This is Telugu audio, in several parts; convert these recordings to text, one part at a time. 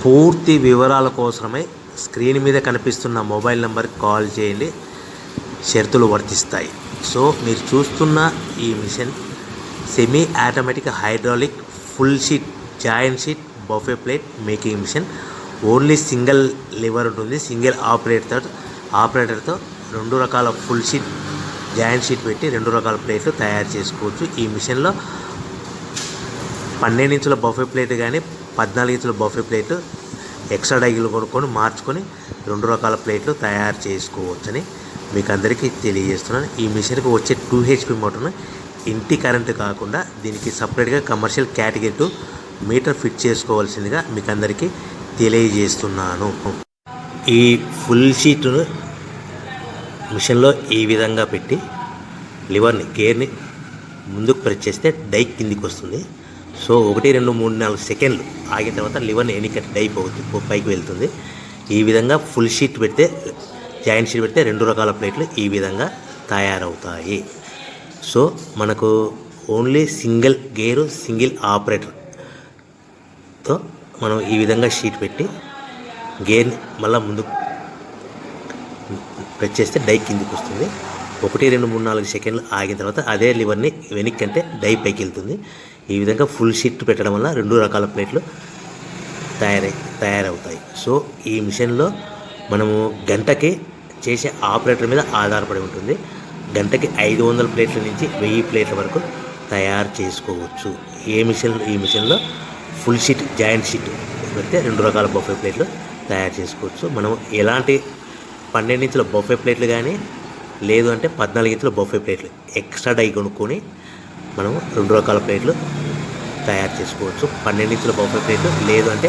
పూర్తి వివరాల కోసమై స్క్రీన్ మీద కనిపిస్తున్న మొబైల్ నెంబర్కి కాల్ చేయండి. షరతులు వర్తిస్తాయి. సో మీరు చూస్తున్న ఈ machine semi automatic hydraulic full sheet joint sheet buffet plate making machine. Only single lever ఉంటుంది. సింగిల్ ఆపరేటర్తో 2 రకాల ఫుల్ షీట్ జాయింట్ షీట్ పెట్టి 2 రకాల ప్లేట్లు తయారు చేసుకోవచ్చు. ఈ మిషన్లో 12 ఇంచుల బఫే ప్లేట్ కానీ 14 ఇంచుల బఫే ప్లేట్ ఎక్స్ట్రా డైలు కొనుక్కొని మార్చుకొని 2 రకాల ప్లేట్లు తయారు చేసుకోవచ్చని మీకు అందరికీ తెలియజేస్తున్నాను. ఈ మిషన్కి వచ్చే 2 HP మోటార్ను ఇంటి కరెంటు కాకుండా దీనికి సపరేట్గా కమర్షియల్ కేటగిరీ 2 మీటర్ ఫిట్ చేసుకోవాల్సిందిగా మీకు అందరికీ తెలియజేస్తున్నాను. ఈ ఫుల్ షీట్ను మిషన్లో ఈ విధంగా పెట్టి లివర్ని గేర్ని ముందుకు ప్రెస్ చేస్తే డై కిందికి వస్తుంది. సో 1 2 3 4 సెకండ్లు ఆగిన తర్వాత లివర్ని ఎన్నికట్టి డై పైకి వెళ్తుంది. ఈ విధంగా ఫుల్ షీట్ పెడితే జాయింట్ షీట్ పెడితే 2 రకాల ప్లేట్లు ఈ విధంగా తయారవుతాయి. సో మనకు ఓన్లీ సింగిల్ గేరు సింగిల్ ఆపరేటర్తో మనం ఈ విధంగా షీట్ పెట్టి గేర్ని మళ్ళీ ముందుకు ప్రెస్ చేస్తే డై కిందికి వస్తుంది. 1 2 3 4 సెకండ్లు ఆగిన తర్వాత అదే లివర్ని వెనక్కి అంటే డై పైకి వెళ్తుంది. ఈ విధంగా ఫుల్ షీట్ పెట్టడం వల్ల 2 రకాల ప్లేట్లు తయారవుతాయి. సో ఈ మిషన్లో మనము గంటకి చేసే ఆపరేటర్ మీద ఆధారపడి ఉంటుంది. గంటకి 500 ప్లేట్ల నుంచి 1000 ప్లేట్ల వరకు తయారు చేసుకోవచ్చు. ఈ మిషన్లో ఫుల్ షీట్ జాయింట్ షీట్ పెడితే 2 రకాల బఫే ప్లేట్లు తయారు చేసుకోవచ్చు. మనం ఎలాంటి 12 ఇంచుల బఫే ప్లేట్లు కానీ లేదు అంటే 14 ఇంచుల బఫే ప్లేట్లు ఎక్స్ట్రా డై కొనుక్కొని మనం 2 రకాల ప్లేట్లు తయారు చేసుకోవచ్చు. 12 ఇంచుల బఫే ప్లేట్లు లేదు అంటే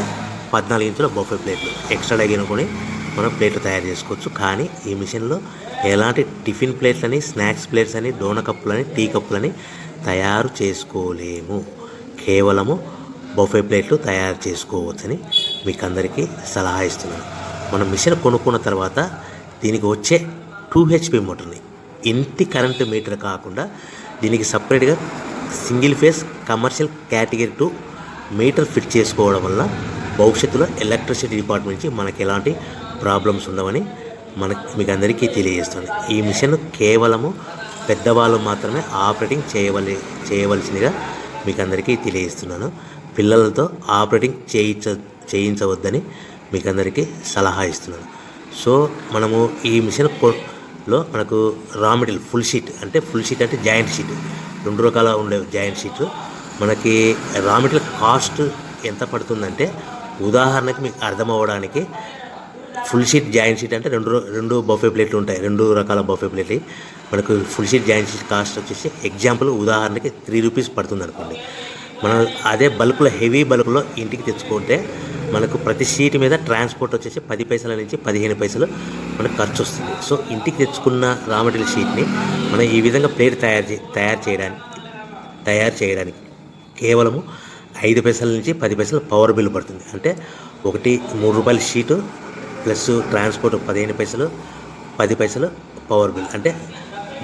14 ఇంచుల బఫే ప్లేట్లు ఎక్స్ట్రా డై కొనుక్కొని మనం ప్లేట్లు తయారు చేసుకోవచ్చు. కానీ ఈ మిషన్లో ఎలాంటి టిఫిన్ ప్లేట్లని స్నాక్స్ ప్లేట్స్ అని డోనా కప్పులని టీ కప్పులని తయారు చేసుకోలేము. కేవలము బఫే ప్లేట్లు తయారు చేసుకోవచ్చని మీకు అందరికీ సలహా ఇస్తున్నాను. మనం మిషన్ కొనుక్కున్న తర్వాత దీనికి వచ్చే 2 HP మోటార్ని ఇంటి కరెంటు మీటర్ కాకుండా దీనికి సపరేట్గా single phase commercial category 2 metre fit చేసుకోవడం వల్ల భవిష్యత్తులో ఎలక్ట్రిసిటీ డిపార్ట్మెంట్ నుంచి మనకి ఎలాంటి ప్రాబ్లమ్స్ ఉండవని మీకు అందరికీ తెలియజేస్తుంది. ఈ మిషన్ కేవలము పెద్దవాళ్ళు మాత్రమే ఆపరేటింగ్ చేయవలసిందిగా మీకు అందరికీ తెలియజేస్తున్నాను. పిల్లలతో ఆపరేటింగ్ చేయించవద్దని మీకు అందరికీ సలహా ఇస్తున్నాను. సో మనము ఈ మిషన్లో మనకు రా మెటీరియల్ ఫుల్ షీట్ అంటే జాయింట్ షీట్ 2 రకాల ఉండే జాయింట్ షీట్లు మనకి రా మెటీరియల్ కాస్ట్ ఎంత పడుతుందంటే ఉదాహరణకి మీకు అర్థం అవ్వడానికి ఫుల్ షీట్ జాయింట్ షీట్ అంటే 2 బఫే ప్లేట్లు ఉంటాయి. 2 రకాల బఫే ప్లేట్లు మనకు full sheet joint sheet cost వచ్చేసి ఎగ్జాంపుల్ ఉదాహరణకి 3 రూపీస్ పడుతుంది అనుకోండి. మనం అదే బల్క్లో హెవీ బల్క్లో ఇంటికి తెచ్చుకుంటే మనకు ప్రతి షీట్ మీద ట్రాన్స్పోర్ట్ వచ్చేసి 10 పైసల నుంచి 15 పైసలు మనకు ఖర్చు వస్తుంది. సో ఇంటికి తెచ్చుకున్న రా మెటీరియల్ షీట్ని మనం ఈ విధంగా ప్లేట్ తయారు చేయడానికి కేవలము 5 పైసల నుంచి 10 పైసలు పవర్ బిల్ పడుతుంది. అంటే 3 రూపాయల షీటు ప్లస్ ట్రాన్స్పోర్ట్ 15 పైసలు 10 పైసలు పవర్ బిల్ అంటే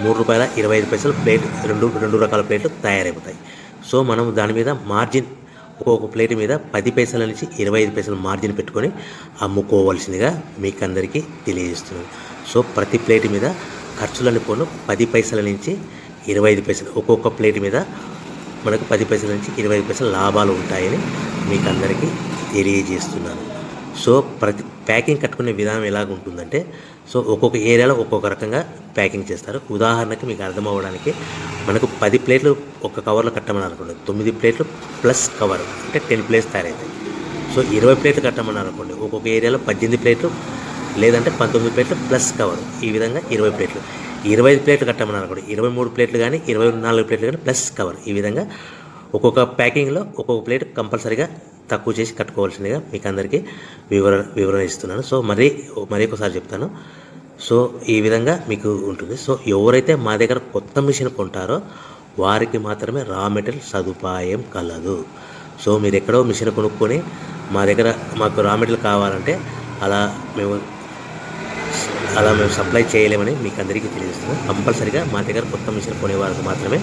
3 రూపాయల 25 పైసలు ప్లేట్ 2 రకాల ప్లేట్లు తయారైపోతాయి. సో మనం దాని మీద మార్జిన్ ఒక్కొక్క ప్లేట్ మీద 10 పైసల నుంచి 25 పైసలు మార్జిన్ పెట్టుకొని అమ్ముకోవాల్సిందిగా మీకు అందరికీ తెలియజేస్తున్నాను. సో ప్రతి ప్లేట్ మీద ఖర్చులని పోను 10 పైసల నుంచి 25 పైసలు ఒక్కొక్క ప్లేట్ మీద మనకు 10 పైసల నుంచి 25 పైసలు లాభాలు ఉంటాయని మీకు అందరికీ తెలియజేస్తున్నాను. సో ప్రతి ప్యాకింగ్ కట్టుకునే విధానం ఎలాగ ఉంటుందంటే సో ఒక్కొక్క ఏరియాలో ఒక్కొక్క రకంగా ప్యాకింగ్ చేస్తారు. ఉదాహరణకి మీకు అర్థం అవ్వడానికి మనకు 10 ప్లేట్లు ఒక కవర్లో కట్టమని అనుకోండి, 9 ప్లేట్లు ప్లస్ కవర్ అంటే 10 ప్లేట్స్ తయారవుతాయి. సో 20 ప్లేట్లు కట్టమని అనుకోండి, ఒక్కొక్క ఏరియాలో 18 ప్లేట్లు లేదంటే 19 ప్లేట్లు ప్లస్ కవర్ ఈ విధంగా 20 ప్లేట్లు. 25 ప్లేట్లు కట్టమని అనుకోండి, 23 ప్లేట్లు కానీ 24 ప్లేట్లు కానీ ప్లస్ కవర్ ఈ విధంగా ఒక్కొక్క ప్యాకింగ్లో ఒక్కొక్క ప్లేట్ కంపల్సరీగా తక్కువ చేసి కట్టుకోవాల్సిందిగా మీకు అందరికీ వివరణ ఇస్తున్నాను. సో మరీ ఒకసారి చెప్తాను. సో ఈ విధంగా మీకు ఉంటుంది. సో ఎవరైతే మా దగ్గర కొత్త మిషన్ కొంటారో వారికి మాత్రమే రా మెటీరియల్ సదుపాయం కలదు. సో మీరు ఎక్కడో మిషన్ కొనుక్కొని మాకు రా మెటీరియల్ కావాలంటే అలా మేము సప్లై చేయలేమని మీకు అందరికీ తెలియజేస్తున్నాం. కంపల్సరీగా మా దగ్గర కొత్త మిషన్ కొనే వారికి మాత్రమే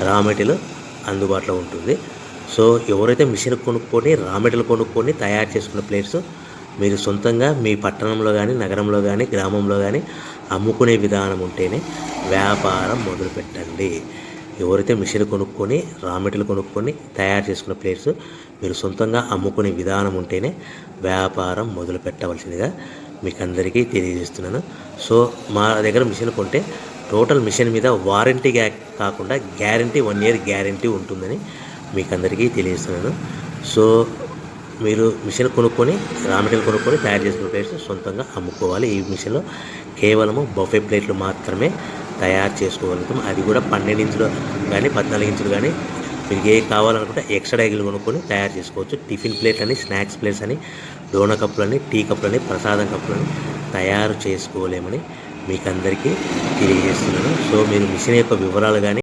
రా మెటీరియల్ అందుబాటులో ఉంటుంది. సో ఎవరైతే మిషన్ కొనుక్కొని రా మెటీరియల్ కొనుక్కొని తయారు చేసుకున్న ప్లేట్స్ మీరు సొంతంగా మీ పట్టణంలో కానీ నగరంలో కానీ గ్రామంలో కానీ అమ్ముకునే విధానం ఉంటేనే వ్యాపారం మొదలుపెట్టండి. ఎవరైతే మిషన్ కొనుక్కొని రా మెటీరియల్ కొనుక్కొని తయారు చేసుకున్న ప్లేట్స్ మీరు సొంతంగా అమ్ముకునే విధానం ఉంటేనే వ్యాపారం మొదలు పెట్టవలసిందిగా మీకు అందరికీ తెలియజేస్తున్నాను. సో మా దగ్గర మిషన్ కొంటే టోటల్ మిషన్ మీద వారంటీ కాకుండా గ్యారంటీ 1 year గ్యారంటీ ఉంటుందని మీకు అందరికీ తెలియజేస్తున్నాను. సో మీరు మిషన్ కొనుక్కొని రా మెటీరియల్ కొనుక్కొని తయారు చేసుకున్న ప్లేట్స్ సొంతంగా అమ్ముకోవాలి. ఈ మిషన్లో కేవలము బఫే ప్లేట్లు మాత్రమే తయారు చేసుకోగలుగుతాం. అది కూడా 12 ఇంచులు కానీ 14 ఇంచులు కానీ మీకు ఏ కావాలనుకుంటే ఎక్స్ట్రా ఎగ్గులు కొనుక్కొని తయారు చేసుకోవచ్చు. టిఫిన్ ప్లేట్ అని, స్నాక్స్ ప్లేట్స్ అని, డోనా కప్పులని, టీ కప్పులని, ప్రసాదం కప్పులని తయారు చేసుకోలేమని మీకు అందరికీ తెలియజేస్తున్నాను. సో మీరు మిషన్ యొక్క వివరాలు కానీ